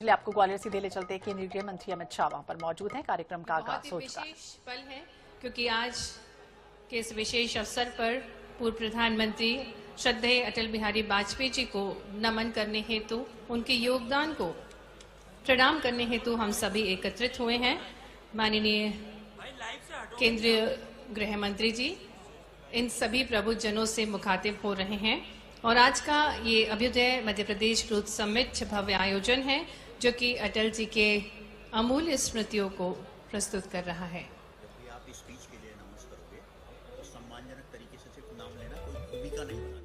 चलिए आपको ग्वालियर सीधे ले चलते हैं। केंद्रीय गृह मंत्री अमित शाह वहां पर मौजूद हैं। कार्यक्रम का आगाज हो चुका है। विशेष पल है क्योंकि आज के इस विशेष अवसर पर पूर्व प्रधानमंत्री श्रद्धेय अटल बिहारी वाजपेयी जी को नमन करने हेतु, उनके योगदान को प्रणाम करने हेतु हम सभी एकत्रित हुए हैं। माननीय केंद्रीय गृह मंत्री जी इन सभी प्रबुद्धजनों से मुखातिब हो रहे हैं और आज का ये अभ्युदय मध्य प्रदेश ग्रोथ समिट भव्य आयोजन है जो कि अटल जी के अमूल्य स्मृतियों को प्रस्तुत कर रहा है। जब भी आप इस स्पीच के लिए अनाउंस करोगे तो सम्मानजनक तरीके से सिर्फ नाम लेना, कोई भूमिका नहीं बनानी।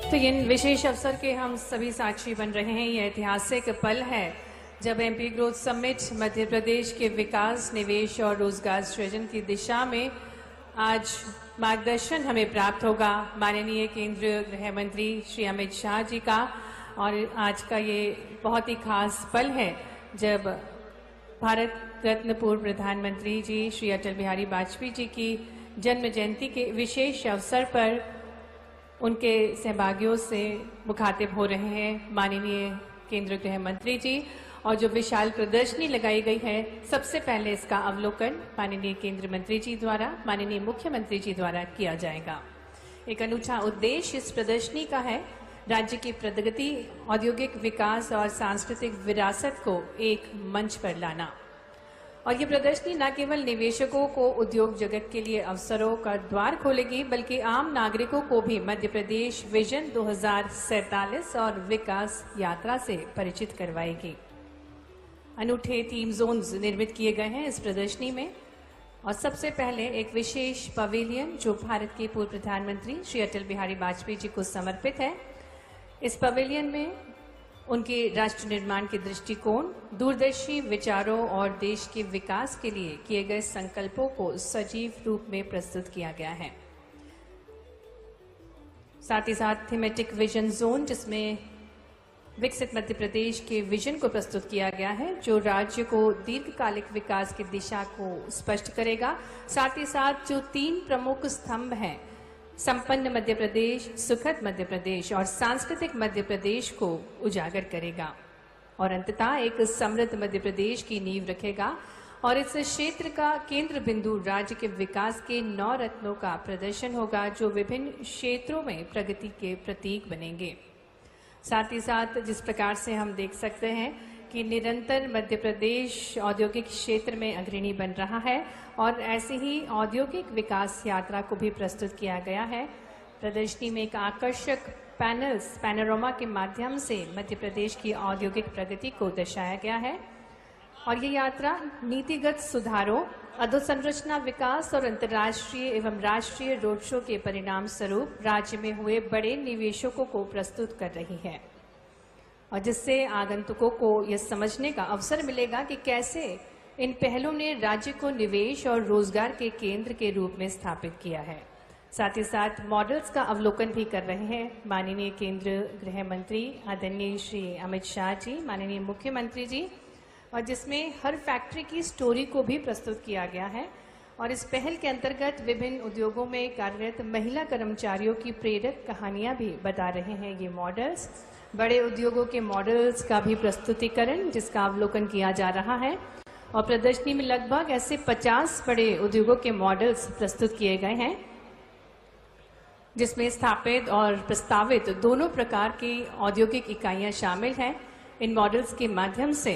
तो इन विशेष अवसर के हम सभी साक्षी बन रहे हैं। यह ऐतिहासिक पल है जब MP growth summit Madhya Pradesh के विकास, निवेश और रोजगार सृजन की दिशा में आज मार्गदर्शन हमें प्राप्त होगा माननीय केंद्रीय गृह मंत्री श्री अमित शाह जी का। और आज का ये बहुत ही खास पल है जब भारत रत्न पूर्व प्रधानमंत्री जी श्री अटल बिहारी वाजपेयी जी की जन्म जयंती के विशेष अवसर पर उनके सहभागियों से मुखातिब हो रहे हैं माननीय केंद्रीय गृह मंत्री जी। और जो विशाल प्रदर्शनी लगाई गई है, सबसे पहले इसका अवलोकन माननीय केंद्रीय मंत्री जी द्वारा, माननीय मुख्यमंत्री जी द्वारा किया जाएगा। एक अनूठा उद्देश्य इस प्रदर्शनी का है राज्य की प्रगति, औद्योगिक विकास और सांस्कृतिक विरासत को एक मंच पर लाना। और ये प्रदर्शनी न केवल निवेशकों को उद्योग जगत के लिए अवसरों का द्वार खोलेगी, बल्कि आम नागरिकों को भी मध्य प्रदेश विजन 2047 और विकास यात्रा से परिचित करवाएगी। अनूठे थीम जोन्स निर्मित किए गए हैं इस प्रदर्शनी में। और सबसे पहले एक विशेष पवेलियन जो भारत के पूर्व प्रधानमंत्री श्री अटल बिहारी वाजपेयी जी को समर्पित है। इस पवेलियन में उनके राष्ट्र निर्माण के दृष्टिकोण, दूरदर्शी विचारों और देश के विकास के लिए किए गए संकल्पों को सजीव रूप में प्रस्तुत किया गया है। साथ ही साथ थीमेटिक विजन जोन जिसमें विकसित मध्य प्रदेश के विजन को प्रस्तुत किया गया है जो राज्य को दीर्घकालिक विकास की दिशा को स्पष्ट करेगा। साथ ही साथ जो 3 प्रमुख स्तंभ हैं, संपन्न मध्य प्रदेश, सुखद मध्य प्रदेश और सांस्कृतिक मध्य प्रदेश को उजागर करेगा और अंततः एक समृद्ध मध्य प्रदेश की नींव रखेगा। और इस क्षेत्र का केंद्र बिंदु राज्य के विकास के 9 रत्नों का प्रदर्शन होगा जो विभिन्न क्षेत्रों में प्रगति के प्रतीक बनेंगे। साथ ही साथ जिस प्रकार से हम देख सकते हैं कि निरंतर मध्य प्रदेश औद्योगिक क्षेत्र में अग्रणी बन रहा है और ऐसे ही औद्योगिक विकास यात्रा को भी प्रस्तुत किया गया है। प्रदर्शनी में एक आकर्षक पैनोरमा के माध्यम से मध्य प्रदेश की औद्योगिक प्रगति को दर्शाया गया है। और ये यात्रा नीतिगत सुधारों, अधोसंरचना विकास और अंतर्राष्ट्रीय एवं राष्ट्रीय रोड शो के परिणाम स्वरूप राज्य में हुए बड़े निवेशकों को प्रस्तुत कर रही है और जिससे आगंतुकों को यह समझने का अवसर मिलेगा कि कैसे इन पहलों ने राज्य को निवेश और रोजगार के केंद्र के रूप में स्थापित किया है। साथ ही साथ मॉडल्स का अवलोकन भी कर रहे हैं माननीय केंद्रीय गृह मंत्री आदरणीय श्री अमित शाह जी, माननीय मुख्यमंत्री जी। और जिसमें हर फैक्ट्री की स्टोरी को भी प्रस्तुत किया गया है। और इस पहल के अंतर्गत विभिन्न उद्योगों में कार्यरत महिला कर्मचारियों की प्रेरक कहानियां भी बता रहे हैं ये मॉडल्स। बड़े उद्योगों के मॉडल्स का भी प्रस्तुतिकरण जिसका अवलोकन किया जा रहा है। और प्रदर्शनी में लगभग ऐसे 50 बड़े उद्योगों के मॉडल्स प्रस्तुत किए गए हैं जिसमें स्थापित और प्रस्तावित दोनों प्रकार की औद्योगिक इकाइयां शामिल हैं। इन मॉडल्स के माध्यम से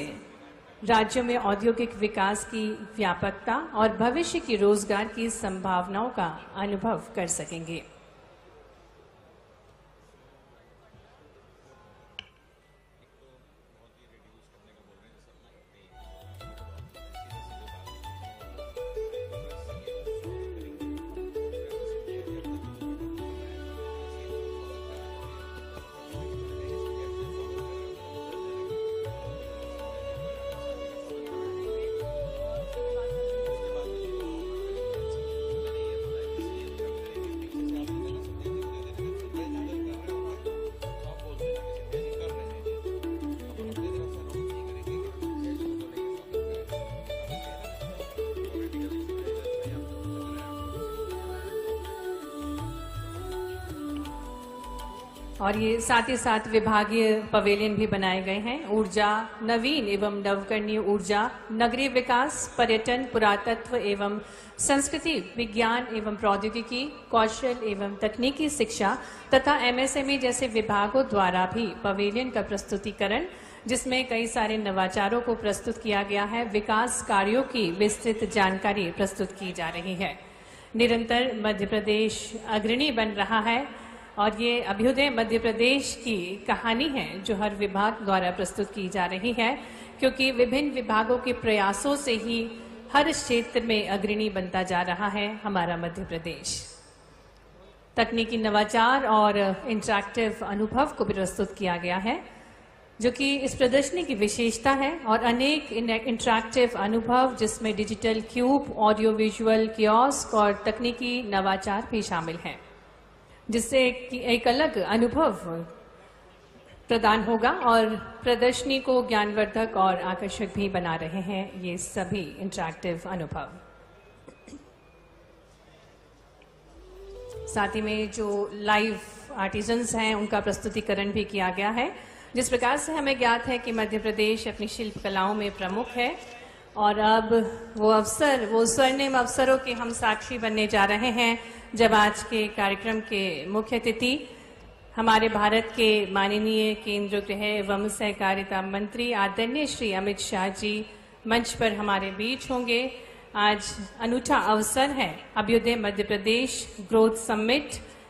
राज्यों में औद्योगिक विकास की व्यापकता और भविष्य की रोजगार की संभावनाओं का अनुभव कर सकेंगे। और ये साथ ही साथ विभागीय पवेलियन भी बनाए गए हैं। ऊर्जा, नवीन एवं नवकरणीय ऊर्जा, नगरीय विकास, पर्यटन, पुरातत्व एवं संस्कृति, विज्ञान एवं प्रौद्योगिकी, कौशल एवं तकनीकी शिक्षा तथा एमएसएमई जैसे विभागों द्वारा भी पवेलियन का प्रस्तुतिकरण, जिसमें कई सारे नवाचारों को प्रस्तुत किया गया है। विकास कार्यों की विस्तृत जानकारी प्रस्तुत की जा रही है। निरंतर मध्य प्रदेश अग्रणी बन रहा है और ये अभ्युदय मध्य प्रदेश की कहानी है जो हर विभाग द्वारा प्रस्तुत की जा रही है, क्योंकि विभिन्न विभागों के प्रयासों से ही हर क्षेत्र में अग्रणी बनता जा रहा है हमारा मध्य प्रदेश। तकनीकी नवाचार और इंटरैक्टिव अनुभव को भी प्रस्तुत किया गया है, जो कि इस प्रदर्शनी की विशेषता है। और अनेक इंटरैक्टिव अनुभव जिसमें digital cube, audio visual kiosk और तकनीकी नवाचार भी शामिल हैं, जिससे एक अलग अनुभव प्रदान होगा और प्रदर्शनी को ज्ञानवर्धक और आकर्षक भी बना रहे हैं ये सभी इंटरैक्टिव अनुभव। साथ ही में जो लाइव आर्टिजन्स हैं उनका प्रस्तुतिकरण भी किया गया है। जिस प्रकार से हमें ज्ञात है कि मध्य प्रदेश अपनी शिल्प कलाओं में प्रमुख है और अब वो स्वर्णिम अवसरों के हम साक्षी बनने जा रहे हैं, जब आज के कार्यक्रम के मुख्य अतिथि हमारे भारत के माननीय केंद्रीय गृह एवं सहकारिता मंत्री आदरणीय श्री अमित शाह जी मंच पर हमारे बीच होंगे। आज अनूठा अवसर है, अभ्युदय मध्य प्रदेश ग्रोथ समिट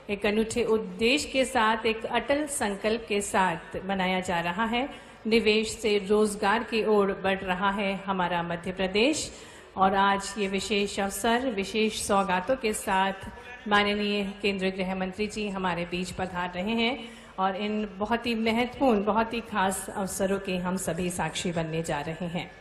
एक अनूठे उद्देश्य के साथ, एक अटल संकल्प के साथ मनाया जा रहा है। निवेश से रोजगार की ओर बढ़ रहा है हमारा मध्य प्रदेश और आज ये विशेष अवसर, विशेष सौगातों के साथ माननीय केंद्रीय गृह मंत्री जी हमारे बीच पधार रहे हैं और इन बहुत ही महत्वपूर्ण, बहुत ही खास अवसरों के हम सभी साक्षी बनने जा रहे हैं।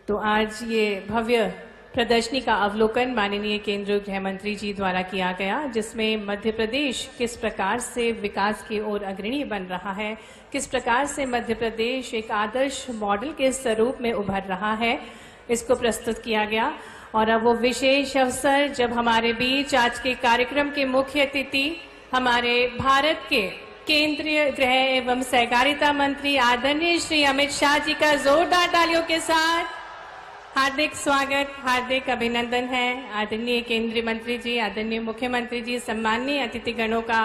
तो आज ये भव्य प्रदर्शनी का अवलोकन माननीय केंद्रीय गृह मंत्री जी द्वारा किया गया, जिसमें मध्य प्रदेश किस प्रकार से विकास की ओर अग्रणी बन रहा है, किस प्रकार से मध्य प्रदेश एक आदर्श मॉडल के स्वरूप में उभर रहा है, इसको प्रस्तुत किया गया। और अब वो विशेष अवसर जब हमारे बीच आज के कार्यक्रम के मुख्य अतिथि हमारे भारत के केंद्रीय गृह एवं सहकारिता मंत्री आदरणीय श्री अमित शाह जी का जोरदार तालियों के साथ हार्दिक स्वागत, हार्दिक अभिनंदन है। आदरणीय केंद्रीय मंत्री जी, आदरणीय मुख्यमंत्री जी, सम्माननीय अतिथिगणों का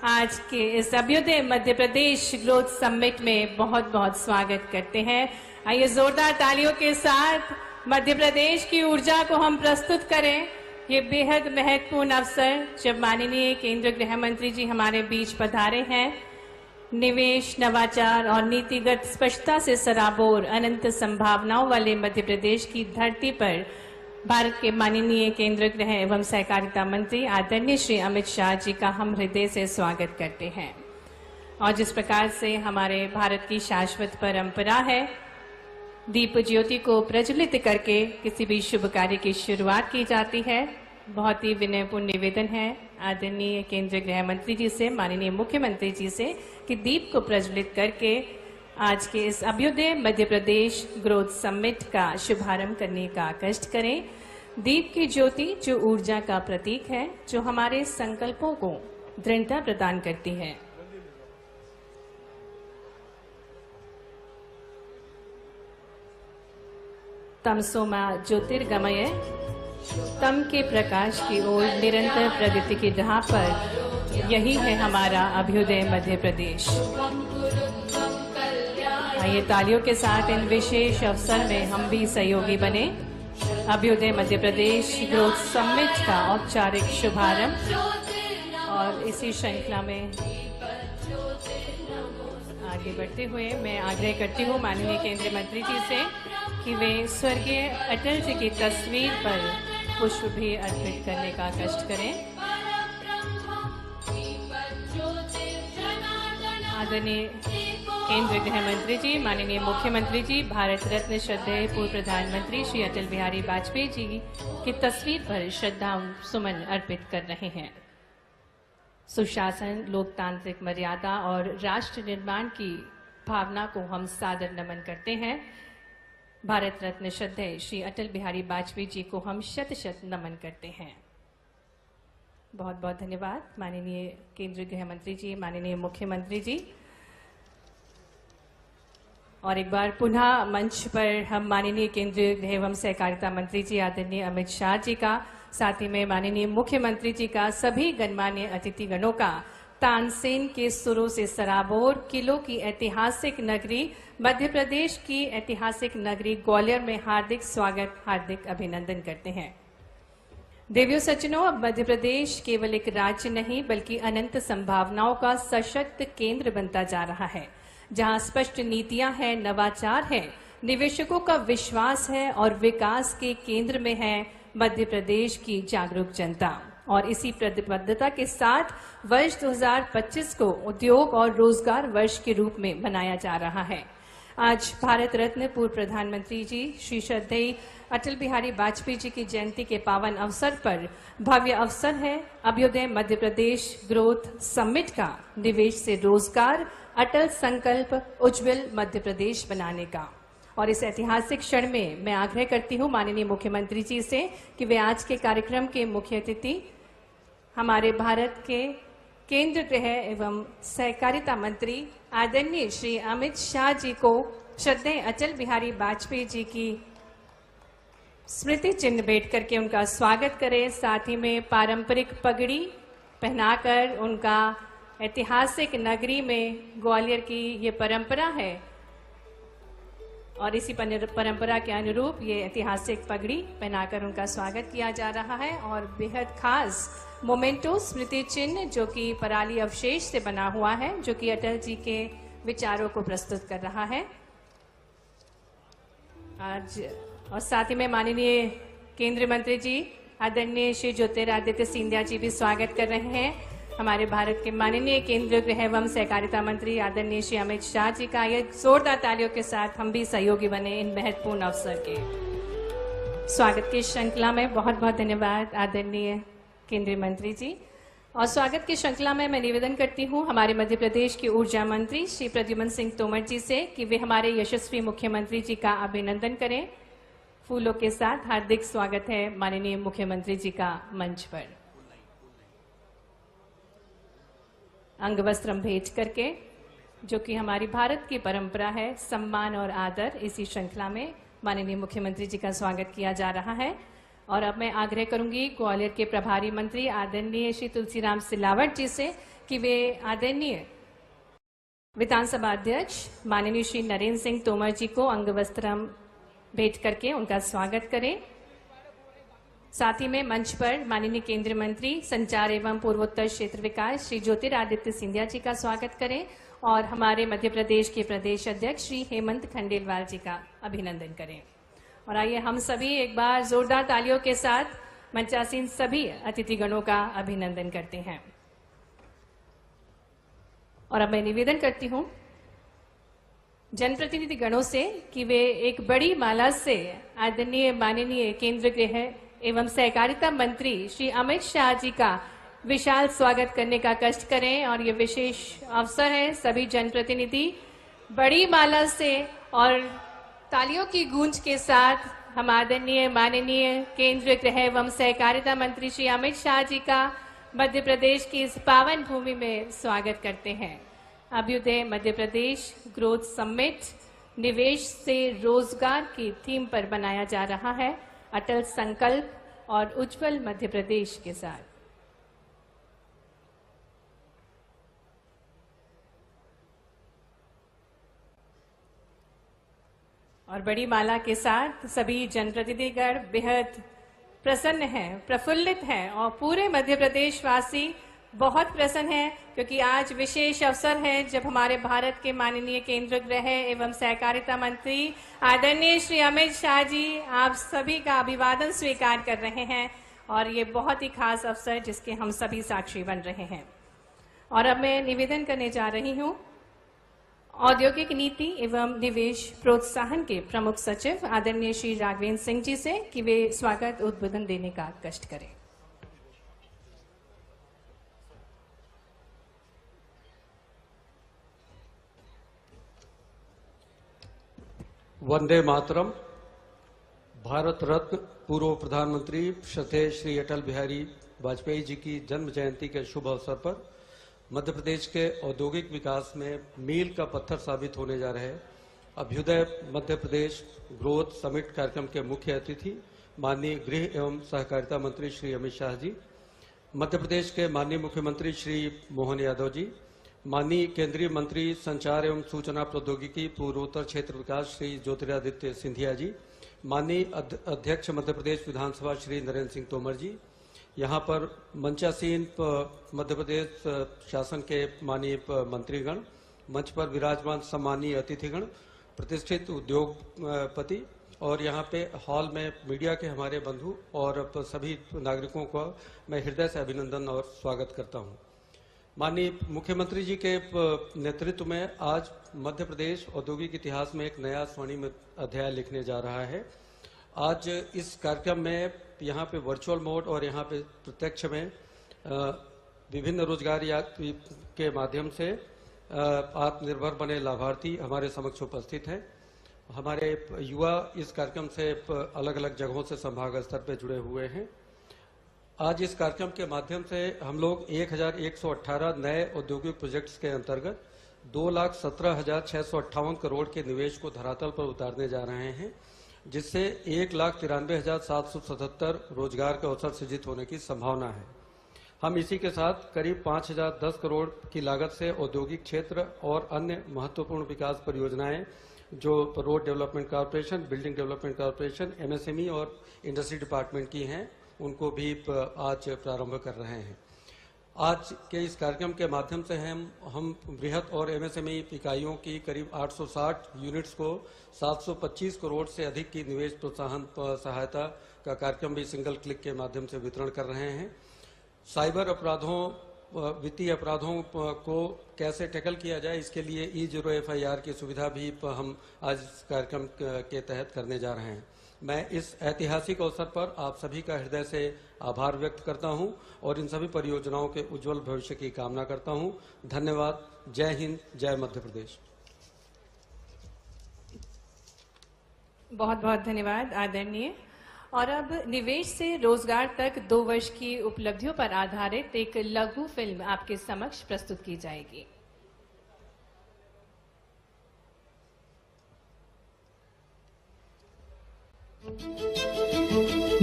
आज के इस अभ्युदय मध्य प्रदेश ग्रोथ समिट में बहुत बहुत स्वागत करते हैं। आइए जोरदार तालियों के साथ मध्य प्रदेश की ऊर्जा को हम प्रस्तुत करें। ये बेहद महत्वपूर्ण अवसर जब माननीय केंद्रीय गृह मंत्री जी हमारे बीच पधारे हैं। निवेश, नवाचार और नीतिगत स्पष्टता से सराबोर अनंत संभावनाओं वाले मध्य प्रदेश की धरती पर भारत के माननीय केंद्रीय गृह एवं सहकारिता मंत्री आदरणीय श्री अमित शाह जी का हम हृदय से स्वागत करते हैं। और जिस प्रकार से हमारे भारत की शाश्वत परंपरा है, दीप ज्योति को प्रज्वलित करके किसी भी शुभ कार्य की शुरुआत की जाती है। बहुत ही विनयपूर्ण निवेदन है आदरणीय केंद्रीय गृह मंत्री जी से, माननीय मुख्यमंत्री जी से कि दीप को प्रज्वलित करके आज के इस अभ्युदय मध्य प्रदेश ग्रोथ समिट का शुभारंभ करने का कष्ट करें। दीप की ज्योति जो ऊर्जा का प्रतीक है, जो हमारे संकल्पों को दृढ़ता प्रदान करती है। तमसोमा ज्योतिर्गमय, तम के प्रकाश की ओर निरंतर प्रगति की राह पर यही है हमारा अभ्युदय मध्य प्रदेश। आइए तालियों के साथ इन विशेष अवसर में हम भी सहयोगी बने। अभ्युदय मध्य प्रदेश ग्रोथ समिट का औपचारिक शुभारंभ और इसी श्रृंखला में आगे बढ़ते हुए मैं आग्रह करती हूँ माननीय केंद्रीय मंत्री जी से कि वे स्वर्गीय अटल जी की तस्वीर पर पुष्प भी अर्पित करने का कष्ट करें। आदरणीय केंद्रीय गृह मंत्री जी, माननीय मुख्यमंत्री जी, भारत रत्न श्रद्धेय पूर्व प्रधानमंत्री श्री अटल बिहारी वाजपेयी जी की तस्वीर पर श्रद्धा सुमन अर्पित कर रहे हैं। सुशासन, लोकतांत्रिक मर्यादा और राष्ट्र निर्माण की भावना को हम सादर नमन करते हैं। भारत रत्न श्रद्धेय श्री अटल बिहारी वाजपेयी जी को हम शत शत नमन करते हैं। बहुत बहुत धन्यवाद माननीय केंद्रीय गृह मंत्री जी, माननीय मुख्यमंत्री जी। और एक बार पुनः मंच पर हम माननीय केंद्रीय गृह एवं सहकारिता मंत्री जी आदरणीय अमित शाह जी का, साथ ही में माननीय मुख्यमंत्री जी का, सभी गणमान्य अतिथिगणों का तानसेन के सुरों से सराबोर किलों की ऐतिहासिक नगरी मध्य प्रदेश की ऐतिहासिक नगरी ग्वालियर में हार्दिक स्वागत, हार्दिक अभिनंदन करते हैं। देवियों सज्जनों, अब मध्य प्रदेश केवल एक राज्य नहीं बल्कि अनंत संभावनाओं का सशक्त केंद्र बनता जा रहा है, जहां स्पष्ट नीतियां हैं, नवाचार है, निवेशकों का विश्वास है और विकास के केंद्र में है मध्य प्रदेश की जागरूक जनता। और इसी प्रतिबद्धता के साथ वर्ष 2025 को उद्योग और रोजगार वर्ष के रूप में मनाया जा रहा है। आज भारत रत्न पूर्व प्रधानमंत्री जी श्री श्रद्धेय अटल बिहारी वाजपेयी जी की जयंती के पावन अवसर पर भव्य अवसर है अभ्युदय मध्य प्रदेश ग्रोथ समिट का, निवेश से रोजगार, अटल संकल्प उज्जवल मध्य प्रदेश बनाने का। और इस ऐतिहासिक क्षण में मैं आग्रह करती हूं माननीय मुख्यमंत्री जी से कि वे आज के कार्यक्रम के मुख्य अतिथि हमारे भारत के केंद्र गृह एवं सहकारिता मंत्री आदरणीय श्री अमित शाह जी को श्रद्धेय अटल बिहारी वाजपेयी जी की स्मृति चिन्ह भेंट करके उनका स्वागत करें। साथ ही में पारंपरिक पगड़ी पहनाकर उनका ऐतिहासिक नगरी में ग्वालियर की ये परंपरा है और इसी परंपरा के अनुरूप ये ऐतिहासिक पगड़ी पहनाकर उनका स्वागत किया जा रहा है। और बेहद खास मोमेंटो स्मृति चिन्ह जो कि पराली अवशेष से बना हुआ है, जो कि अटल जी के विचारों को प्रस्तुत कर रहा है आज। और साथ ही में माननीय केंद्रीय मंत्री जी आदरणीय श्री ज्योतिरादित्य सिंधिया जी भी स्वागत कर रहे हैं हमारे भारत के माननीय केंद्रीय गृह एवं सहकारिता मंत्री आदरणीय श्री अमित शाह जी का। ये जोरदार तालियों के साथ हम भी सहयोगी बने इन महत्वपूर्ण अवसर के। स्वागत की श्रृंखला में बहुत बहुत धन्यवाद आदरणीय केंद्रीय मंत्री जी। और स्वागत की श्रृंखला में मैं निवेदन करती हूं हमारे मध्य प्रदेश के ऊर्जा मंत्री श्री प्रद्युमन सिंह तोमर जी से कि वे हमारे यशस्वी मुख्यमंत्री जी का अभिनंदन करें। फूलों के साथ हार्दिक स्वागत है माननीय मुख्यमंत्री जी का मंच पर। अंग वस्त्र भेंट करके, जो कि हमारी भारत की परंपरा है, सम्मान और आदर, इसी श्रृंखला में माननीय मुख्यमंत्री जी का स्वागत किया जा रहा है। और अब मैं आग्रह करूंगी ग्वालियर के प्रभारी मंत्री आदरणीय श्री तुलसीराम सिलावट जी से कि वे आदरणीय विधानसभा अध्यक्ष माननीय श्री नरेंद्र सिंह तोमर जी को अंग वस्त्र भेंट करके उनका स्वागत करें। साथ ही में मंच पर माननीय केंद्रीय मंत्री संचार एवं पूर्वोत्तर क्षेत्र विकास श्री ज्योतिरादित्य सिंधिया जी का स्वागत करें और हमारे मध्य प्रदेश के प्रदेश अध्यक्ष श्री हेमंत खंडेलवाल जी का अभिनंदन करें। और आइए हम सभी एक बार जोरदार तालियों के साथ मंचासीन सभी अतिथिगणों का अभिनंदन करते हैं। और अब मैं निवेदन करती हूं जनप्रतिनिधि गणों से कि वे एक बड़ी माला से आदरणीय माननीय केंद्रीय गृह एवं सहकारिता मंत्री श्री अमित शाह जी का विशाल स्वागत करने का कष्ट करें। और ये विशेष अवसर है, सभी जनप्रतिनिधि बड़ी माला से और तालियों की गूंज के साथ हम आदरणीय माननीय केंद्रीय गृह एवं सहकारिता मंत्री श्री अमित शाह जी का मध्य प्रदेश की इस पावन भूमि में स्वागत करते हैं। अभ्युदय मध्य प्रदेश ग्रोथ समिट निवेश से रोजगार की थीम पर बनाया जा रहा है, अटल संकल्प और उज्जवल मध्य प्रदेश के साथ। और बड़ी माला के साथ सभी जनप्रतिनिधिगण बेहद प्रसन्न हैं, प्रफुल्लित हैं और पूरे मध्य प्रदेश वासी बहुत प्रसन्न हैं क्योंकि आज विशेष अवसर है जब हमारे भारत के माननीय केंद्रीय गृह एवं सहकारिता मंत्री आदरणीय श्री अमित शाह जी आप सभी का अभिवादन स्वीकार कर रहे हैं और ये बहुत ही खास अवसर जिसके हम सभी साक्षी बन रहे हैं। और अब मैं निवेदन करने जा रही हूं औद्योगिक नीति एवं निवेश प्रोत्साहन के प्रमुख सचिव आदरणीय श्री राघवेंद्र सिंह जी से कि वे स्वागत उद्बोधन देने का कष्ट करें। वंदे मातरम। भारत रत्न पूर्व प्रधानमंत्री श्रद्धेय श्री अटल बिहारी वाजपेयी जी की जन्म जयंती के शुभ अवसर पर मध्य प्रदेश के औद्योगिक विकास में मील का पत्थर साबित होने जा रहे अभ्युदय मध्य प्रदेश ग्रोथ समिट कार्यक्रम के मुख्य अतिथि माननीय गृह एवं सहकारिता मंत्री श्री अमित शाह जी, मध्य प्रदेश के माननीय मुख्यमंत्री श्री मोहन यादव जी, माननीय केंद्रीय मंत्री संचार एवं सूचना प्रौद्योगिकी पूर्वोत्तर क्षेत्र विकास श्री ज्योतिरादित्य सिंधिया जी, माननीय अध्यक्ष मध्य प्रदेश विधानसभा श्री नरेंद्र सिंह तोमर जी, यहाँ पर मंचासीन मध्य प्रदेश शासन के माननीय मंत्रीगण, मंच पर विराजमान सम्मानीय अतिथिगण, प्रतिष्ठित उद्योगपति और यहाँ पे हॉल में मीडिया के हमारे बंधु और सभी नागरिकों को मैं हृदय से अभिनंदन और स्वागत करता हूँ। माननीय मुख्यमंत्री जी के नेतृत्व में आज मध्य प्रदेश औद्योगिक इतिहास में एक नया स्वर्णिम अध्याय लिखने जा रहा है। आज इस कार्यक्रम में यहाँ पे वर्चुअल मोड और यहाँ पे प्रत्यक्ष में विभिन्न रोजगार के माध्यम से आत्मनिर्भर बने लाभार्थी हमारे समक्ष उपस्थित हैं। हमारे युवा इस कार्यक्रम से अलग अलग जगहों से संभाग स्तर पर जुड़े हुए हैं। आज इस कार्यक्रम के माध्यम से हम लोग 1118 नए औद्योगिक प्रोजेक्ट्स के अंतर्गत 2,17,658 करोड़ के निवेश को धरातल पर उतारने जा रहे हैं, जिससे 1,93,777 रोजगार के अवसर सृजित होने की संभावना है। हम इसी के साथ करीब 5,010 करोड़ की लागत से औद्योगिक क्षेत्र और अन्य महत्वपूर्ण विकास परियोजनाएं जो road development corporation, building development corporation, MSME और इंडस्ट्री डिपार्टमेंट की हैं, उनको भी आज प्रारंभ कर रहे हैं। आज के इस कार्यक्रम के माध्यम से हम बृहत और एमएसएमई इकाइयों की करीब 860 यूनिट्स को 725 करोड़ से अधिक की निवेश प्रोत्साहन सहायता का कार्यक्रम भी सिंगल क्लिक के माध्यम से वितरण कर रहे हैं। साइबर अपराधों, वित्तीय अपराधों को कैसे टैकल किया जाए, इसके लिए E0 FIR की सुविधा भी हम आज इस कार्यक्रम के तहत करने जा रहे हैं। मैं इस ऐतिहासिक अवसर पर आप सभी का हृदय से आभार व्यक्त करता हूं और इन सभी परियोजनाओं के उज्जवल भविष्य की कामना करता हूं। धन्यवाद। जय हिंद, जय मध्य प्रदेश। बहुत बहुत धन्यवाद आदरणीय। और अब निवेश से रोजगार तक 2 वर्ष की उपलब्धियों पर आधारित एक लघु फिल्म आपके समक्ष प्रस्तुत की जाएगी।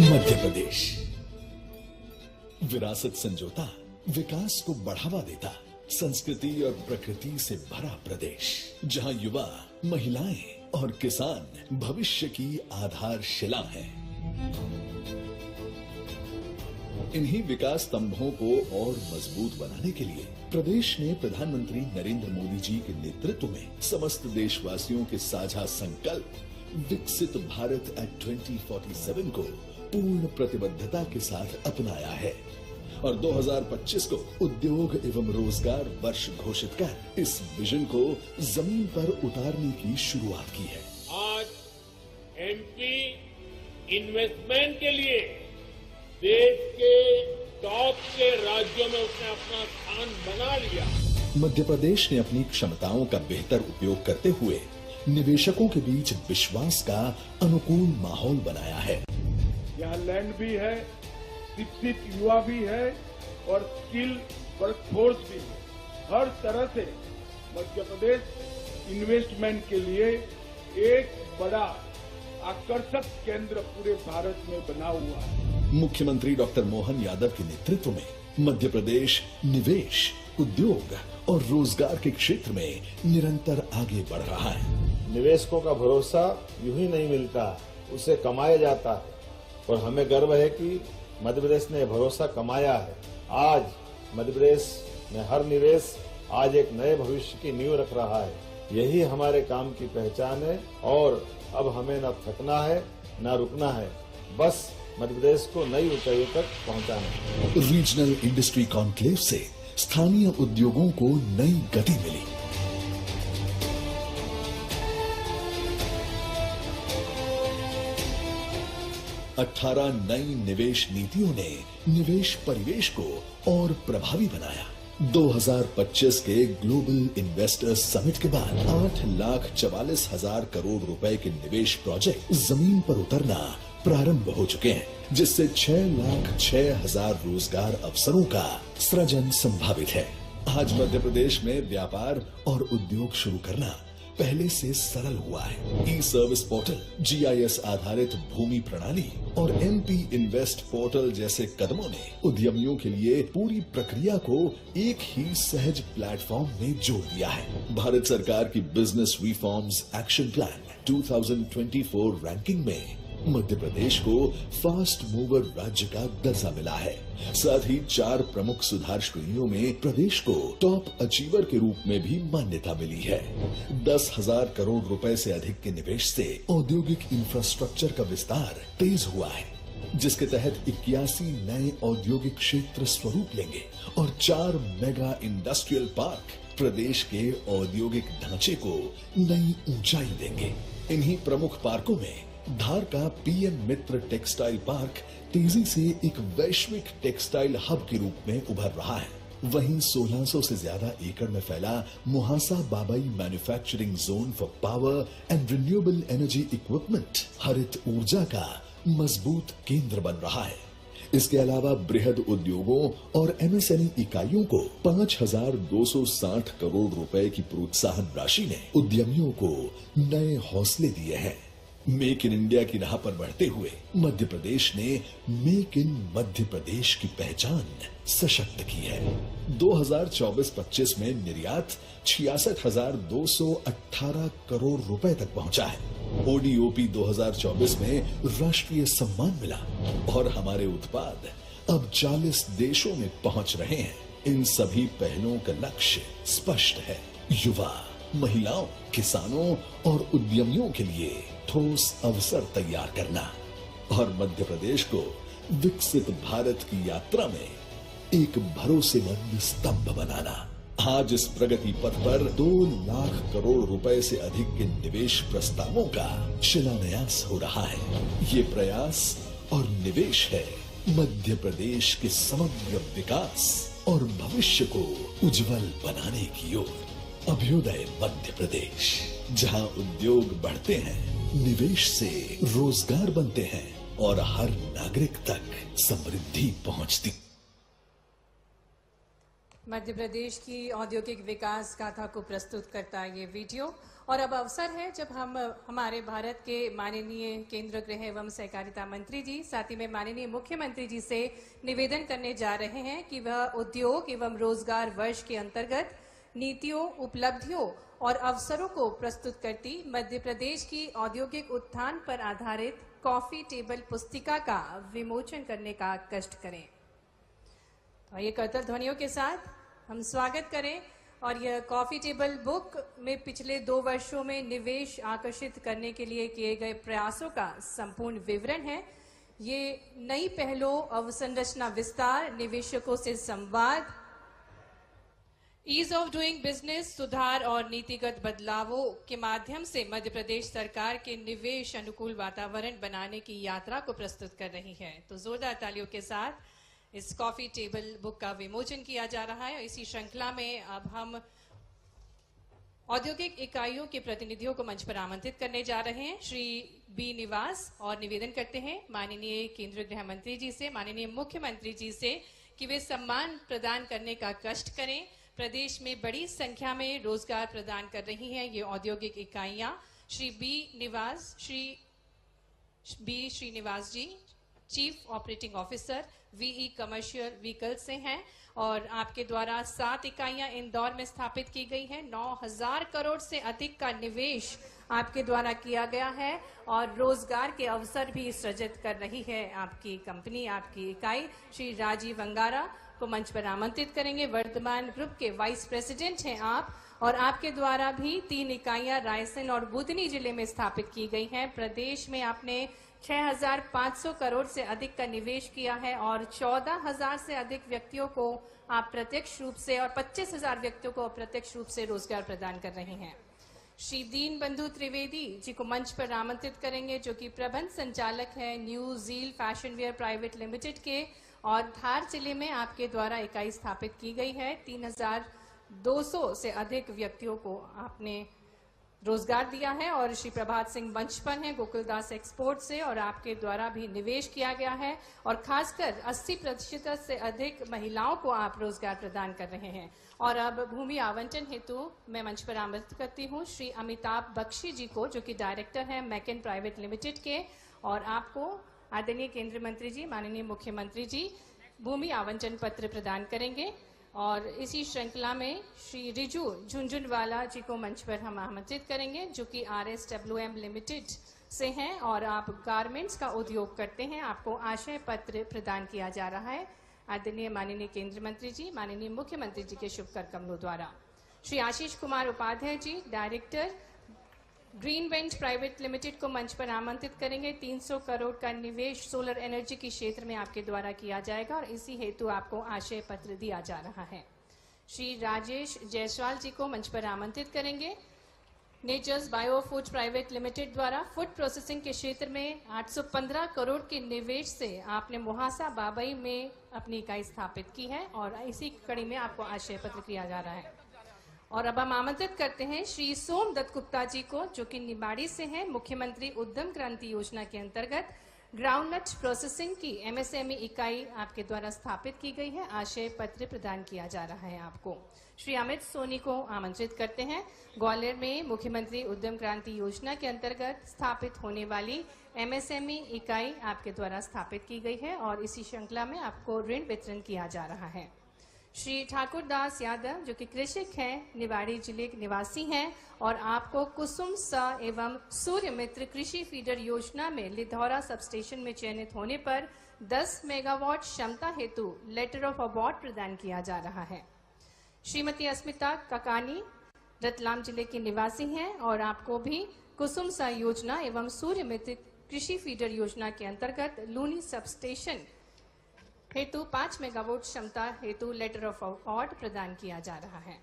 मध्य प्रदेश विरासत संजोता, विकास को बढ़ावा देता, संस्कृति और प्रकृति से भरा प्रदेश, जहां युवा, महिलाएं और किसान भविष्य की आधारशिला हैं। इन्हीं विकास स्तंभों को और मजबूत बनाने के लिए प्रदेश ने प्रधानमंत्री नरेंद्र मोदी जी के नेतृत्व में समस्त देशवासियों के साझा संकल्प विकसित भारत एट 2047 को पूर्ण प्रतिबद्धता के साथ अपनाया है और 2025 को उद्योग एवं रोजगार वर्ष घोषित कर इस विजन को जमीन पर उतारने की शुरुआत की है। आज एमपी इन्वेस्टमेंट के लिए देश के टॉप के राज्यों में उसने अपना स्थान बना लिया। मध्य प्रदेश ने अपनी क्षमताओं का बेहतर उपयोग करते हुए निवेशकों के बीच विश्वास का अनुकूल माहौल बनाया है। यहाँ लैंड भी है, शिक्षित युवा भी है और स्किल वर्कफोर्स भी है। हर तरह से मध्य प्रदेश इन्वेस्टमेंट के लिए एक बड़ा आकर्षक केंद्र पूरे भारत में बना हुआ है। मुख्यमंत्री डॉक्टर मोहन यादव के नेतृत्व में मध्य प्रदेश निवेश, उद्योग और रोजगार के क्षेत्र में निरंतर आगे बढ़ रहा है। निवेशकों का भरोसा यूं ही नहीं मिलता, उसे कमाया जाता है और हमें गर्व है कि मध्य प्रदेश ने भरोसा कमाया है। आज मध्य प्रदेश में हर निवेश आज एक नए भविष्य की नींव रख रहा है। यही हमारे काम की पहचान है और अब हमें न थकना है न रुकना है, बस मध्य प्रदेश को नई ऊंचाइयों तक पहुंचाना है। रीजनल इंडस्ट्री कॉन्क्लेव से स्थानीय उद्योगों को नई गति मिली। अठारह 18 नई निवेश नीतियों ने निवेश परिवेश को और प्रभावी बनाया। 2025 के ग्लोबल इन्वेस्टर्स समिट के बाद 8,44,000 करोड़ रुपए के निवेश प्रोजेक्ट जमीन पर उतरना प्रारंभ हो चुके हैं, जिससे 6,06,000 रोजगार अवसरों का सृजन संभावित है। आज मध्य प्रदेश में व्यापार और उद्योग शुरू करना पहले से सरल हुआ है। ई सर्विस पोर्टल, GIS आधारित भूमि प्रणाली और MP इन्वेस्ट पोर्टल जैसे कदमों ने उद्यमियों के लिए पूरी प्रक्रिया को एक ही सहज प्लेटफॉर्म में जोड़ दिया है। भारत सरकार की business reforms action plan 2024 ranking में मध्य प्रदेश को फास्ट मूवर राज्य का दर्जा मिला है। साथ ही 4 प्रमुख सुधार श्रेणियों में प्रदेश को टॉप अचीवर के रूप में भी मान्यता मिली है। 10,000 करोड़ रुपए से अधिक के निवेश से औद्योगिक इंफ्रास्ट्रक्चर का विस्तार तेज हुआ है, जिसके तहत 81 नए औद्योगिक क्षेत्र स्वरूप लेंगे और 4 मेगा इंडस्ट्रियल पार्क प्रदेश के औद्योगिक ढांचे को नई ऊंचाई देंगे। इन्हीं प्रमुख पार्कों में धार का PM मित्र टेक्सटाइल पार्क तेजी से एक वैश्विक टेक्सटाइल हब के रूप में उभर रहा है। वहीं 1600 से ज्यादा एकड़ में फैला Muhasa Babai manufacturing zone for power and renewable energy equipment हरित ऊर्जा का मजबूत केंद्र बन रहा है। इसके अलावा बृहद उद्योगों और MSME इकाइयों को 5,260 करोड़ रुपए की प्रोत्साहन राशि ने उद्यमियों को नए हौसले दिए हैं। मेक इन इंडिया की राह पर बढ़ते हुए मध्य प्रदेश ने मेक इन मध्य प्रदेश की पहचान सशक्त की है। 2024-25 में निर्यात 66,218 करोड़ रुपए तक पहुंचा है। ODOP 2024 में राष्ट्रीय सम्मान मिला और हमारे उत्पाद अब 40 देशों में पहुंच रहे हैं। इन सभी पहलों का लक्ष्य स्पष्ट है, युवा, महिलाओं, किसानों और उद्यमियों के लिए ठोस अवसर तैयार करना और मध्य प्रदेश को विकसित भारत की यात्रा में एक भरोसेमंद स्तंभ बनाना। आज इस प्रगति पथ पर 2 लाख करोड़ रुपए से अधिक के निवेश प्रस्तावों का शिलान्यास हो रहा है। ये प्रयास और निवेश है मध्य प्रदेश के समग्र विकास और भविष्य को उज्जवल बनाने की ओर। अभ्युदय मध्य प्रदेश, जहां उद्योग बढ़ते हैं, निवेश से रोजगार बनते हैं और हर नागरिक तक समृद्धि पहुंचती। मध्य प्रदेश की औद्योगिक विकास गाथा को प्रस्तुत करता ये वीडियो। और अब अवसर है जब हम हमारे भारत के माननीय केंद्रीय गृह एवं सहकारिता मंत्री जी, साथ ही में माननीय मुख्यमंत्री जी से निवेदन करने जा रहे हैं कि वह उद्योग एवं रोजगार वर्ष के अंतर्गत नीतियों, उपलब्धियों और अवसरों को प्रस्तुत करती मध्य प्रदेश की औद्योगिक उत्थान पर आधारित कॉफी टेबल पुस्तिका का विमोचन करने का कष्ट करें। तो ये करतल ध्वनियों के साथ हम स्वागत करें। और यह कॉफी टेबल बुक में पिछले 2 वर्षों में निवेश आकर्षित करने के लिए किए गए प्रयासों का संपूर्ण विवरण है। ये नई पहलों, अवसंरचना विस्तार, निवेशकों से संवाद, ईज ऑफ डूइंग बिजनेस, सुधार और नीतिगत बदलावों के माध्यम से मध्य प्रदेश सरकार के निवेश अनुकूल वातावरण बनाने की यात्रा को प्रस्तुत कर रही है। तो जोरदार तालियों के साथ इस कॉफी टेबल बुक का विमोचन किया जा रहा है। इसी श्रृंखला में अब हम औद्योगिक इकाइयों के प्रतिनिधियों को मंच पर आमंत्रित करने जा रहे हैं। श्री बी निवास और निवेदन करते हैं माननीय केंद्रीय गृह मंत्री जी से, माननीय मुख्यमंत्री जी से कि वे सम्मान प्रदान करने का कष्ट करें। प्रदेश में बड़ी संख्या में रोजगार प्रदान कर रही हैं ये औद्योगिक इकाइयां। Shri B Srinivas ji chief operating officer VE commercial vehicle से हैं और आपके द्वारा 7 इकाइयां इंदौर में स्थापित की गई हैं। 9,000 करोड़ से अधिक का निवेश आपके द्वारा किया गया है और रोजगार के अवसर भी सृजित कर रही है आपकी कंपनी, आपकी इकाई। श्री राजीव अंगारा को मंच पर आमंत्रित करेंगे। वर्धमान ग्रुप के वाइस प्रेसिडेंट हैं आप और आपके द्वारा भी 3 इकाइयां रायसेन और बुधनी जिले में स्थापित की गई हैं। प्रदेश में आपने 6,500 करोड़ से अधिक का निवेश किया है और 14,000 से अधिक व्यक्तियों को आप प्रत्यक्ष रूप से और 25,000 व्यक्तियों को अप्रत्यक्ष रूप से रोजगार प्रदान कर रहे हैं। श्री दीन बंधु त्रिवेदी जी को मंच पर आमंत्रित करेंगे जो कि प्रबंध संचालक हैं new zeal fashion wear private limited के और धार जिले में आपके द्वारा इकाई स्थापित की गई है। 3200 से अधिक व्यक्तियों को आपने रोजगार दिया है और श्री प्रभात सिंह मंच पर हैं गोकुलदास एक्सपोर्ट से, और आपके द्वारा भी निवेश किया गया है और खासकर 80% से अधिक महिलाओं को आप रोजगार प्रदान कर रहे हैं। और अब भूमि आवंटन हेतु मैं मंच पर आमंत्रित करती हूं श्री अमिताभ बख्शी जी को, जो कि डायरेक्टर हैं मैकेन प्राइवेट लिमिटेड के, और आपको आदरणीय केंद्रीय मंत्री जी, माननीय मुख्यमंत्री जी भूमि आवंटन पत्र प्रदान करेंगे। और इसी श्रृंखला में श्री रिजू झुंझुनवाला जी को मंच पर हम आमंत्रित करेंगे, जो कि RSWM लिमिटेड से हैं और आप गारमेंट्स का उद्योग करते हैं। आपको आशय पत्र प्रदान किया जा रहा है आदरणीय माननीय केंद्रीय मंत्री जी, माननीय मुख्यमंत्री जी के शुभ कर कमलों द्वारा। Shri Ashish Kumar Upadhyay ji director green वेंच private limited को मंच पर आमंत्रित करेंगे। 300 करोड़ का निवेश सोलर एनर्जी के क्षेत्र में आपके द्वारा किया जाएगा और इसी हेतु आपको आशय पत्र दिया जा रहा है। श्री राजेश जायसवाल जी को मंच पर आमंत्रित करेंगे। Nature's bio food private limited द्वारा फूड प्रोसेसिंग के क्षेत्र में 815 करोड़ के निवेश से आपने मुहासा बाबई में अपनी इकाई स्थापित की है और इसी कड़ी में आपको आशय पत्र किया जा रहा है। और अब हम आमंत्रित करते हैं श्री सोमदत्त गुप्ता जी को, जो कि निमाड़ी से हैं। मुख्यमंत्री उद्यम क्रांति योजना के अंतर्गत ग्राउंडनट प्रोसेसिंग की MSME इकाई आपके द्वारा स्थापित की गई है। आशय पत्र प्रदान किया जा रहा है आपको। श्री अमित सोनी को आमंत्रित करते हैं। ग्वालियर में मुख्यमंत्री उद्यम क्रांति योजना के अंतर्गत स्थापित होने वाली MSME इकाई आपके द्वारा स्थापित की गई है और इसी श्रृंखला में आपको ऋण वितरण किया जा रहा है। श्री ठाकुर दास यादव, जो कि कृषक हैं, निवाड़ी जिले के निवासी हैं और आपको कुसुम स एवं सूर्य मित्र कृषि फीडर योजना में लिधौरा सबस्टेशन में चयनित होने पर 10 मेगावाट क्षमता हेतु लेटर ऑफ अवार्ड प्रदान किया जा रहा है। श्रीमती अस्मिता ककानी रतलाम जिले के निवासी हैं और आपको भी कुसुम स योजना एवं सूर्य मित्र कृषि फीडर योजना के अंतर्गत लूनी सबस्टेशन हेतु 5 मेगावाट क्षमता हेतु लेटर ऑफ अवार्ड प्रदान किया जा रहा है।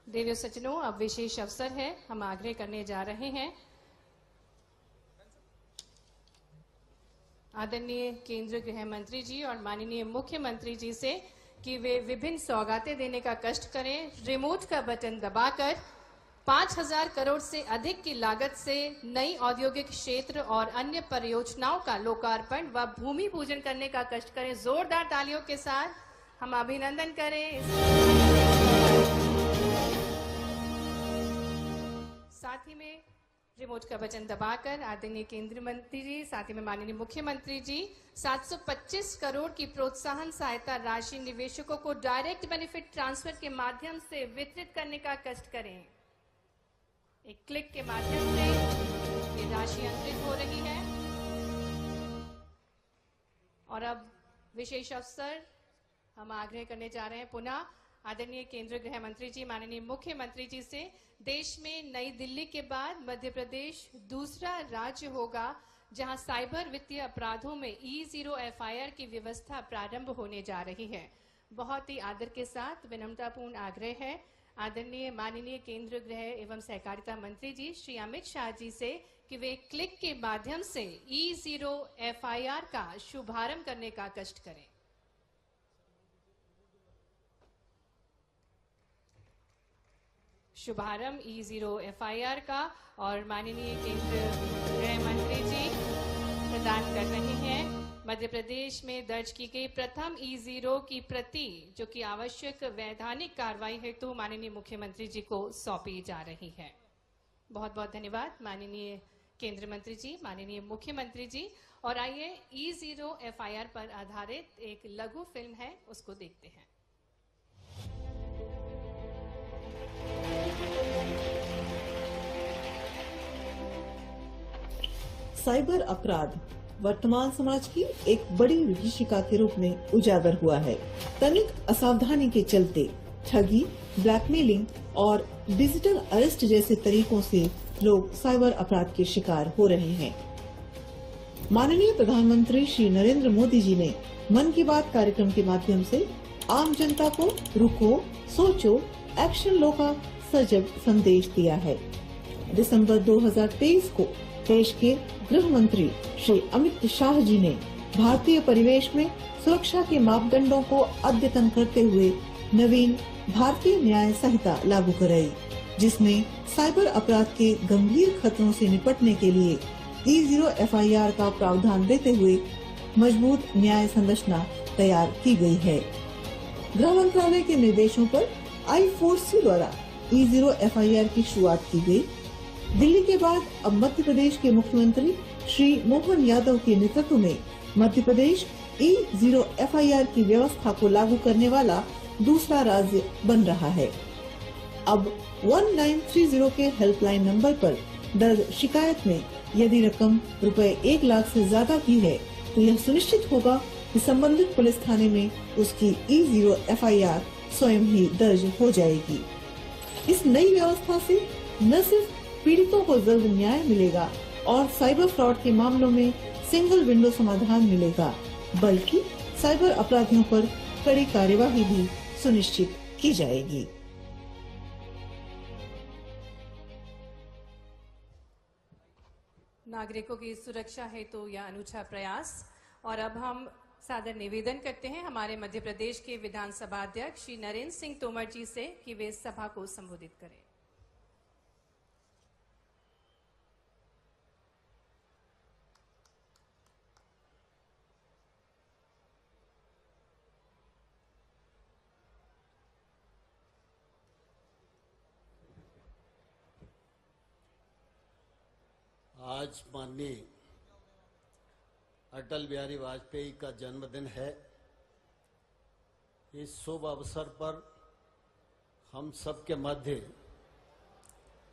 देवियों सज्जनों, अब विशेष अवसर है, हम आग्रह करने जा रहे हैं आदरणीय केंद्रीय गृह मंत्री जी और माननीय मुख्यमंत्री जी से कि वे विभिन्न सौगातें देने का कष्ट करें। रिमोट का बटन दबाकर 5000 करोड़ से अधिक की लागत से नई औद्योगिक क्षेत्र और अन्य परियोजनाओं का लोकार्पण व भूमि पूजन करने का कष्ट करें। जोरदार तालियों के साथ हम अभिनंदन करें। साथ ही में रिमोट का बटन दबाकर आदरणीय केंद्रीय मंत्री जी, साथ ही में माननीय मुख्यमंत्री जी 725 करोड़ की प्रोत्साहन सहायता राशि निवेशकों को डायरेक्ट बेनिफिट ट्रांसफर के माध्यम से वितरित करने का कष्ट करें। एक क्लिक के माध्यम से ये राशि अंतरित हो रही है। और अब विशेष अवसर हम आग्रह करने जा रहे हैं पुनः आदरणीय केंद्रीय गृह मंत्री जी, माननीय मुख्यमंत्री जी से। देश में नई दिल्ली के बाद मध्य प्रदेश दूसरा राज्य होगा जहां साइबर वित्तीय अपराधों में E0 FIR की व्यवस्था प्रारंभ होने जा रही है। बहुत ही आदर के साथ विनम्रतापूर्ण आग्रह है आदरणीय माननीय केंद्रीय गृह एवं सहकारिता मंत्री जी श्री अमित शाह जी से कि वे क्लिक के माध्यम से E0 FIR का शुभारंभ करने का कष्ट करें। शुभारंभ E0 FIR का और माननीय केंद्रीय गृह मंत्री जी प्रदान कर रहे हैं। मध्य प्रदेश में दर्ज की गई प्रथम E0 की प्रति, जो कि आवश्यक वैधानिक कार्रवाई हेतु माननीय मुख्यमंत्री जी को सौंपी जा रही है। बहुत बहुत धन्यवाद माननीय केंद्रीय मंत्री जी, माननीय मुख्यमंत्री जी। और आइए E0 FIR पर आधारित एक लघु फिल्म है, उसको देखते हैं। साइबर अपराध वर्तमान समाज की एक बड़ी विभीषिका के रूप में उजागर हुआ है। तनिक असावधानी के चलते ठगी, ब्लैकमेलिंग और डिजिटल अरेस्ट जैसे तरीकों से लोग साइबर अपराध के शिकार हो रहे हैं। माननीय प्रधानमंत्री श्री नरेंद्र मोदी जी ने मन की बात कार्यक्रम के माध्यम से आम जनता को रुको, सोचो, एक्शन लो का सजग संदेश दिया है। दिसंबर 2023 को देश के गृह मंत्री श्री अमित शाह जी ने भारतीय परिवेश में सुरक्षा के मापदंडों को अद्यतन करते हुए नवीन भारतीय न्याय संहिता लागू कराई, जिसमें साइबर अपराध के गंभीर खतरों से निपटने के लिए E0 FIR का प्रावधान देते हुए मजबूत न्याय संरचना तैयार की गई है। गृह मंत्रालय के निर्देशों पर I4C द्वारा E0 FIR की शुरुआत की गई। दिल्ली के बाद अब मध्य प्रदेश के मुख्यमंत्री श्री मोहन यादव के नेतृत्व में मध्य प्रदेश E0 FIR की व्यवस्था को लागू करने वाला दूसरा राज्य बन रहा है। अब 1930 के हेल्पलाइन नंबर पर दर्ज शिकायत में यदि रकम ₹1 लाख से ज्यादा की है तो यह सुनिश्चित होगा कि संबंधित पुलिस थाने में उसकी E0 FIR स्वयं ही दर्ज हो जाएगी। इस नई व्यवस्था से न सिर्फ पीड़ितों को जल्द न्याय मिलेगा और साइबर फ्रॉड के मामलों में सिंगल विंडो समाधान मिलेगा, बल्कि साइबर अपराधियों पर कड़ी कार्यवाही भी सुनिश्चित की जाएगी। नागरिकों की सुरक्षा हेतु यह अनूठा प्रयास। और अब हम सादर निवेदन करते हैं हमारे मध्य प्रदेश के विधानसभा अध्यक्ष श्री नरेंद्र सिंह तोमर जी से कि वे सभा को संबोधित करें। आज माननीय अटल बिहारी वाजपेयी का जन्मदिन है। इस शुभ अवसर पर हम सबके मध्य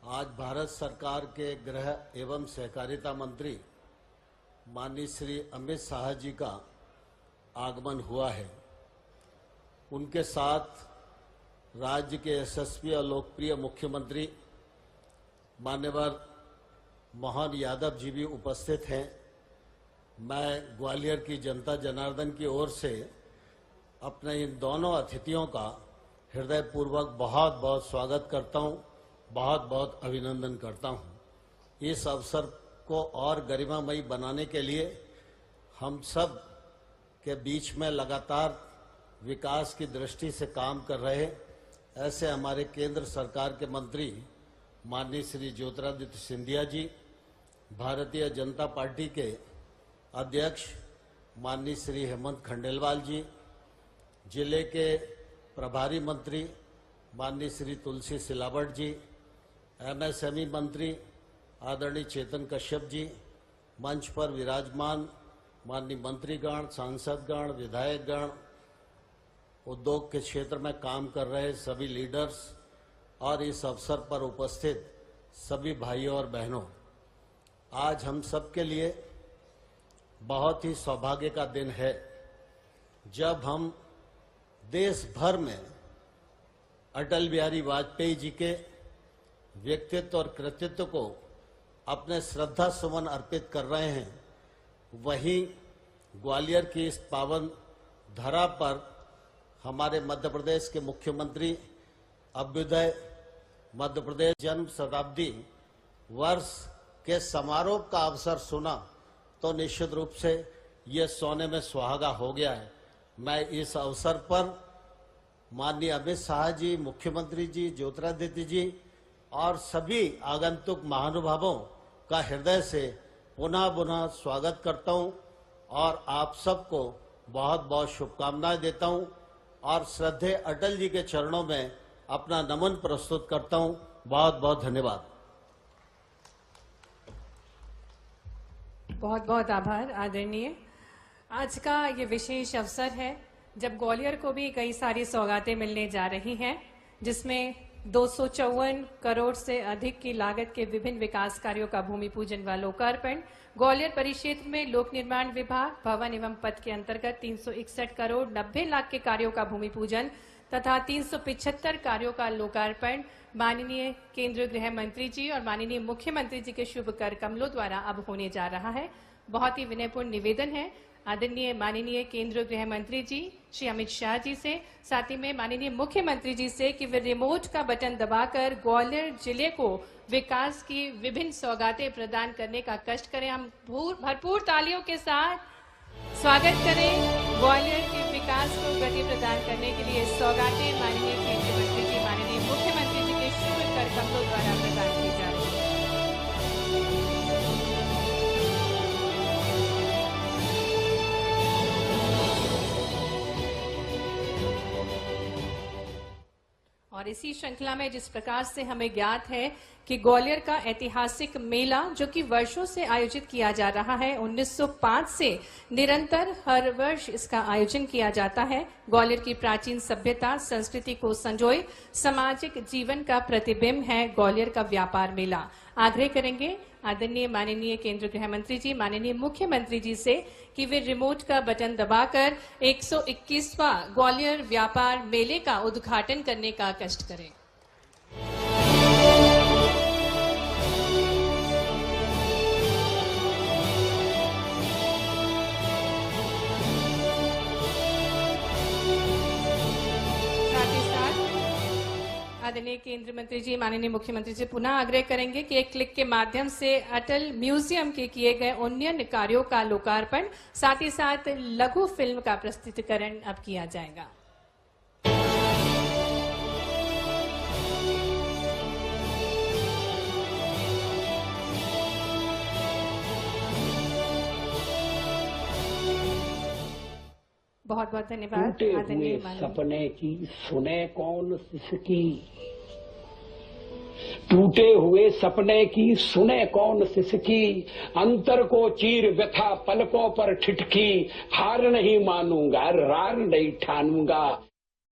आज भारत सरकार के गृह एवं सहकारिता मंत्री माननीय श्री अमित शाह जी का आगमन हुआ है। उनके साथ राज्य के यशस्वी और लोकप्रिय मुख्यमंत्री माननीय मोहन यादव जी भी उपस्थित हैं। मैं ग्वालियर की जनता जनार्दन की ओर से अपने इन दोनों अतिथियों का हृदयपूर्वक बहुत बहुत स्वागत करता हूं, बहुत बहुत अभिनंदन करता हूं। इस अवसर को और गरिमामयी बनाने के लिए हम सब के बीच में लगातार विकास की दृष्टि से काम कर रहे ऐसे हमारे केंद्र सरकार के मंत्री माननीय श्री ज्योतिरादित्य सिंधिया जी, भारतीय जनता पार्टी के अध्यक्ष माननीय श्री हेमंत खंडेलवाल जी, जिले के प्रभारी मंत्री माननीय श्री तुलसी सिलावट जी, MSME मंत्री आदरणीय चेतन कश्यप जी, मंच पर विराजमान माननीय मंत्रीगण, सांसदगण, विधायकगण, उद्योग के क्षेत्र में काम कर रहे सभी लीडर्स और इस अवसर पर उपस्थित सभी भाइयों और बहनों, आज हम सब के लिए बहुत ही सौभाग्य का दिन है जब हम देश भर में अटल बिहारी वाजपेयी जी के व्यक्तित्व और कृतित्व को अपने श्रद्धा सुमन अर्पित कर रहे हैं। वहीं ग्वालियर की इस पावन धरा पर हमारे मध्य प्रदेश के मुख्यमंत्री अभ्युदय मध्य प्रदेश जन्म शताब्दी वर्ष के समारोह का अवसर सुना तो निश्चित रूप से ये सोने में सुहागा हो गया है। मैं इस अवसर पर माननीय अमित शाह जी, मुख्यमंत्री जी, ज्योतिरादित्य जी और सभी आगंतुक महानुभावों का हृदय से पुनः पुनः स्वागत करता हूं और आप सबको बहुत बहुत शुभकामनाएं देता हूं और श्रद्धेय अटल जी के चरणों में अपना नमन प्रस्तुत करता हूं। बहुत बहुत धन्यवाद। बहुत बहुत आभार आदरणीय। आज का ये विशेष अवसर है जब ग्वालियर को भी कई सारी सौगातें मिलने जा रही हैं, जिसमें 254 करोड़ से अधिक की लागत के विभिन्न विकास कार्यों का भूमि पूजन व लोकार्पण, ग्वालियर परिक्षेत्र में लोक निर्माण विभाग भवन एवं पथ के अंतर्गत 361 करोड़ 90 लाख के कार्यों का भूमि पूजन तथा 375 कार्यों का लोकार्पण माननीय केंद्रीय गृह मंत्री जी और माननीय मुख्यमंत्री जी के शुभ कर कमलों द्वारा अब होने जा रहा है। बहुत ही विनयपूर्ण निवेदन है आदरणीय माननीय केंद्रीय गृह मंत्री जी श्री अमित शाह जी से, साथ ही में माननीय मुख्यमंत्री जी से कि वे रिमोट का बटन दबाकर ग्वालियर जिले को विकास की विभिन्न सौगातें प्रदान करने का कष्ट करें। हम भरपूर तालियों के साथ स्वागत करें ग्वालियर के विकास को गति प्रदान करने के लिए सौगातें माननीय केंद्रीय मंत्री जी माननीय मुख्यमंत्री जी के शुभ कर कमलों द्वारा प्रदान की जा रही है। और इसी श्रृंखला में जिस प्रकार से हमें ज्ञात है कि ग्वालियर का ऐतिहासिक मेला जो कि वर्षों से आयोजित किया जा रहा है, 1905 से निरंतर हर वर्ष इसका आयोजन किया जाता है। ग्वालियर की प्राचीन सभ्यता संस्कृति को संजोए सामाजिक जीवन का प्रतिबिंब है ग्वालियर का व्यापार मेला। आग्रह करेंगे आदरणीय माननीय केंद्रीय गृह मंत्री जी माननीय मुख्यमंत्री जी से कि वे रिमोट का बटन दबाकर 121वां ग्वालियर व्यापार मेले का उद्घाटन करने का कष्ट करें। आदरणीय केंद्रीय मंत्री जी माननीय मुख्यमंत्री जी पुनः आग्रह करेंगे कि एक क्लिक के माध्यम से अटल म्यूजियम के किए गए उन्नयन कार्यों का लोकार्पण, साथ ही साथ लघु फिल्म का प्रस्तुतिकरण अब किया जाएगा। बहुत बहुत धन्यवाद। टूटे हुए सपने की सुने कौन सिसकी, टूटे हुए सपने की सुने कौन सिसकी, अंतर को चीर व्यथा पलकों पर ठिठकी, हार नहीं मानूंगा रार नहीं ठानूंगा।